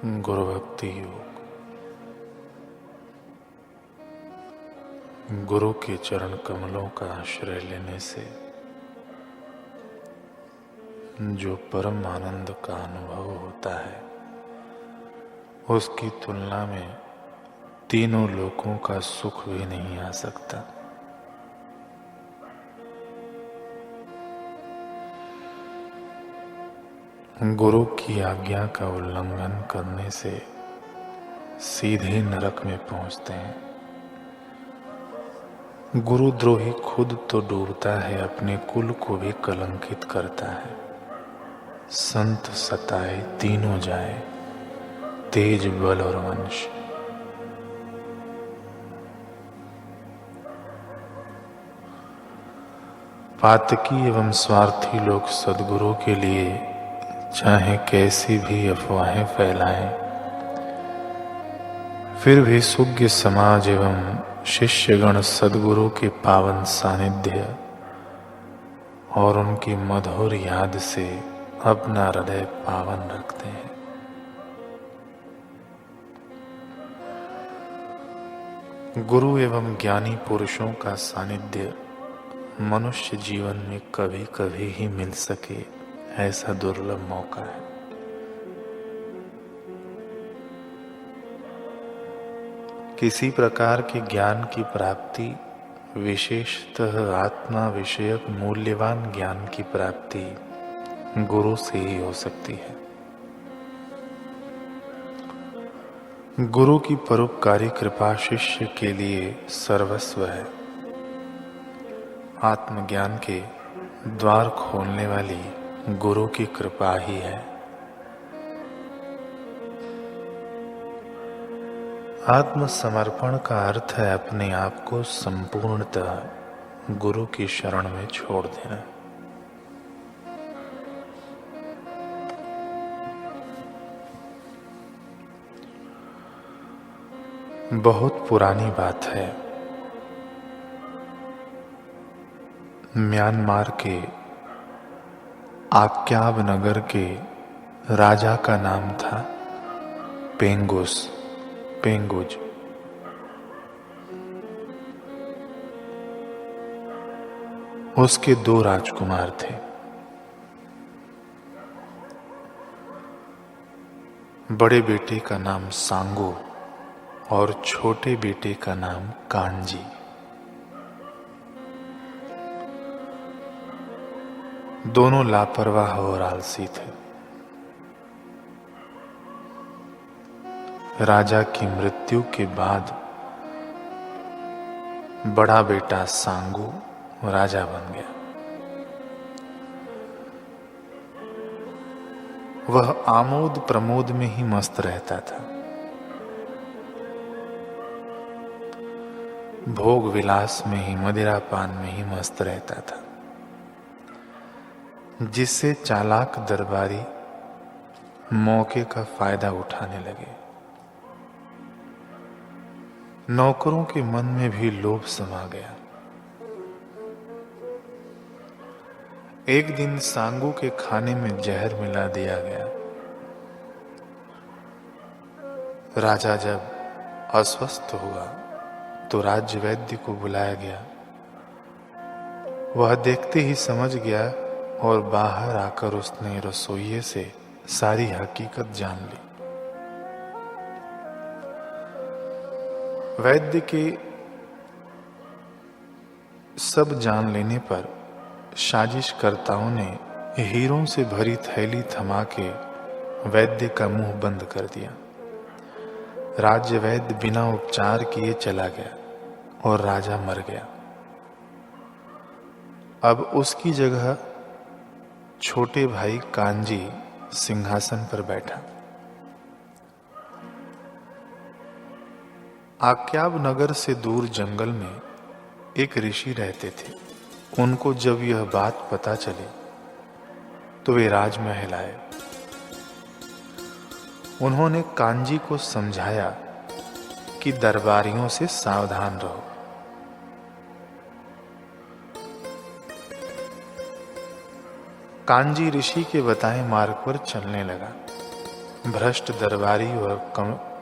गुरु भक्ति योग। गुरु के चरण कमलों का आश्रय लेने से जो परम आनंद का अनुभव होता है, उसकी तुलना में तीनों लोकों का सुख भी नहीं आ सकता। गुरु की आज्ञा का उल्लंघन करने से सीधे नरक में पहुंचते हैं। गुरुद्रोही खुद तो डूबता है, अपने कुल को भी कलंकित करता है। संत सताए तीनों जाए, तेज बल और वंश। पातकी एवं स्वार्थी लोग सद्गुरु के लिए चाहे कैसी भी अफवाहें फैलाएं, फिर भी सुज्ञ समाज एवं शिष्यगण सद्गुरु के पावन सानिध्य और उनकी मधुर याद से अपना हृदय पावन रखते हैं। गुरु एवं ज्ञानी पुरुषों का सानिध्य मनुष्य जीवन में कभी कभी ही मिल सके, ऐसा दुर्लभ मौका है। किसी प्रकार के ज्ञान की प्राप्ति, विशेषतः आत्मा विषयक मूल्यवान ज्ञान की प्राप्ति गुरु से ही हो सकती है। गुरु की परोपकारी कृपा शिष्य के लिए सर्वस्व है। आत्मज्ञान के द्वार खोलने वाली गुरु की कृपा ही है। आत्मसमर्पण का अर्थ है अपने आप को संपूर्णतः गुरु की शरण में छोड़ देना। बहुत पुरानी बात है। म्यांमार के आक्याब नगर के राजा का नाम था पेंगुज। उसके 2 राजकुमार थे। बड़े बेटे का नाम सांगो और छोटे बेटे का नाम कांजी। दोनों लापरवाह और आलसी थे। राजा की मृत्यु के बाद बड़ा बेटा सांगू राजा बन गया। वह आमोद प्रमोद में ही मस्त रहता था। भोग विलास में ही, मदिरापान में ही मस्त रहता था, जिससे चालाक दरबारी मौके का फायदा उठाने लगे। नौकरों के मन में भी लोभ समा गया। एक दिन सांगू के खाने में जहर मिला दिया गया। राजा जब अस्वस्थ हुआ तो राज्य वैद्य को बुलाया गया। वह देखते ही समझ गया और बाहर आकर उसने रसोइये से सारी हकीकत जान ली। वैद्य के सब जान लेने पर साजिशकर्ताओं ने हीरों से भरी थैली थमा के वैद्य का मुंह बंद कर दिया। राज्य वैद्य बिना उपचार किए चला गया और राजा मर गया। अब उसकी जगह छोटे भाई कांजी सिंहासन पर बैठा। आक्याब नगर से दूर जंगल में एक ऋषि रहते थे। उनको जब यह बात पता चली तो वे राजमहल आए। उन्होंने कांजी को समझाया कि दरबारियों से सावधान रहो। कांजी ऋषि के बताए मार्ग पर चलने लगा। भ्रष्ट दरबारी और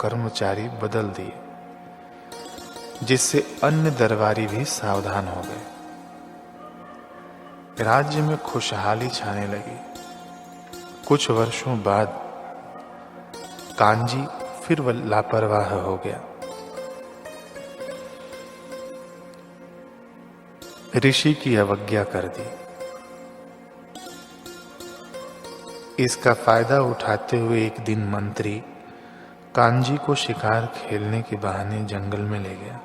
कर्मचारी बदल दिए, जिससे अन्य दरबारी भी सावधान हो गए। राज्य में खुशहाली छाने लगी। कुछ वर्षों बाद कांजी फिर लापरवाह हो गया। ऋषि की अवज्ञा कर दी। इसका फायदा उठाते हुए एक दिन मंत्री कांजी को शिकार खेलने के बहाने जंगल में ले गया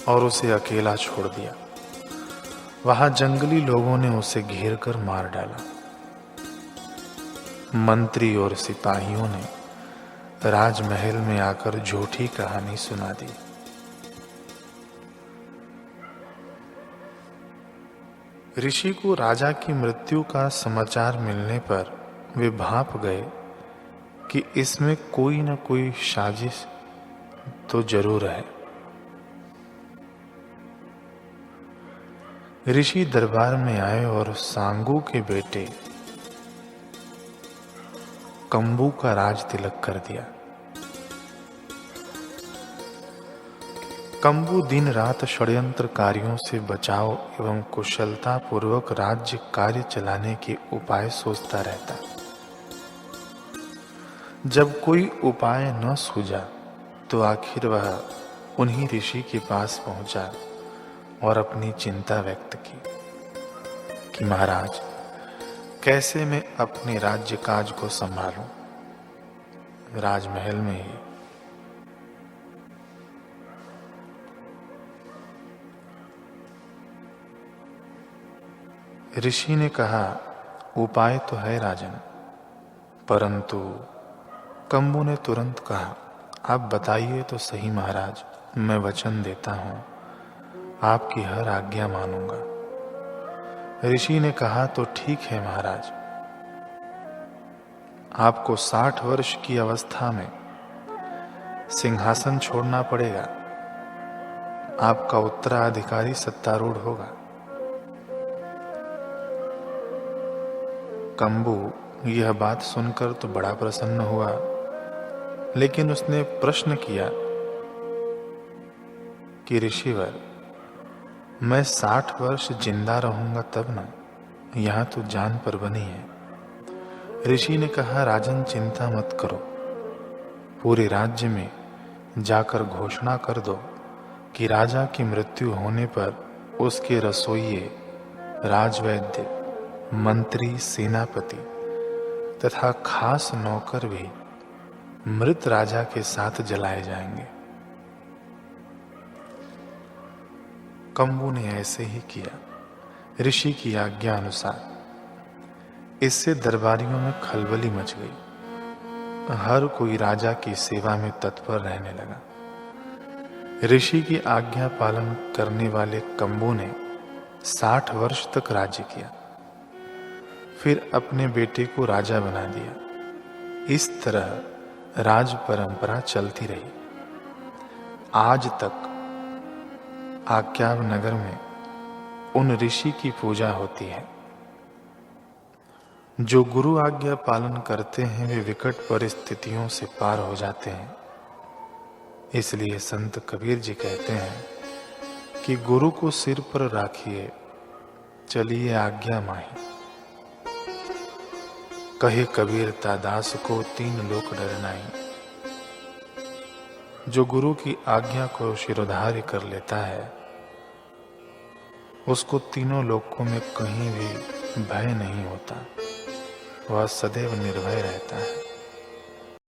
और उसे अकेला छोड़ दिया। वहां जंगली लोगों ने उसे घेर कर मार डाला। मंत्री और सिपाहियों ने राजमहल में आकर झूठी कहानी सुना दी। ऋषि को राजा की मृत्यु का समाचार मिलने पर वे भांप गए कि इसमें कोई न कोई साजिश तो जरूर है। ऋषि दरबार में आए और सांगू के बेटे कंबू का राज तिलक कर दिया। कंबू दिन रात षड्यंत्रकारियों से बचाव एवं कुशलता पूर्वक राज्य कार्य चलाने के उपाय सोचता रहता। जब कोई उपाय न सूझा तो आखिर वह उन्हीं ऋषि के पास पहुंचा और अपनी चिंता व्यक्त की कि महाराज, कैसे मैं अपने राज्य काज को संभालूं। राजमहल में ही ऋषि ने कहा, उपाय तो है राजन, परंतु कंबू ने तुरंत कहा, आप बताइए तो सही महाराज, मैं वचन देता हूं आपकी हर आज्ञा मानूंगा। ऋषि ने कहा, तो ठीक है महाराज, आपको 60 वर्ष की अवस्था में सिंहासन छोड़ना पड़ेगा। आपका उत्तराधिकारी सत्तारूढ़ होगा। कंबू यह बात सुनकर तो बड़ा प्रसन्न हुआ, लेकिन उसने प्रश्न किया कि ऋषिवर, मैं 60 वर्ष जिंदा रहूंगा तब ना, यहां तो जान पर बनी है। ऋषि ने कहा, राजन चिंता मत करो, पूरे राज्य में जाकर घोषणा कर दो कि राजा की मृत्यु होने पर उसके रसोइये, राजवैद्य, मंत्री, सेनापति तथा खास नौकर भी मृत राजा के साथ जलाए जाएंगे। कंबू ने ऐसे ही किया, ऋषि की आज्ञा अनुसार। इससे दरबारियों में खलबली मच गई। हर कोई राजा की सेवा में तत्पर रहने लगा। ऋषि की आज्ञा पालन करने वाले कंबू ने 60 वर्ष तक राज्य किया, फिर अपने बेटे को राजा बना दिया। इस तरह राज परंपरा चलती रही। आज तक आक्याव नगर में उन ऋषि की पूजा होती है। जो गुरु आज्ञा पालन करते हैं वे विकट परिस्थितियों से पार हो जाते हैं। इसलिए संत कबीर जी कहते हैं कि गुरु को सिर पर राखिए, चलिए आज्ञा माही। कहे कबीर दास को 3 लोक डर नाहीं। जो गुरु की आज्ञा को शिरोधार्य कर लेता है, उसको तीनों लोकों में कहीं भी भय नहीं होता, वह सदैव निर्भय रहता है।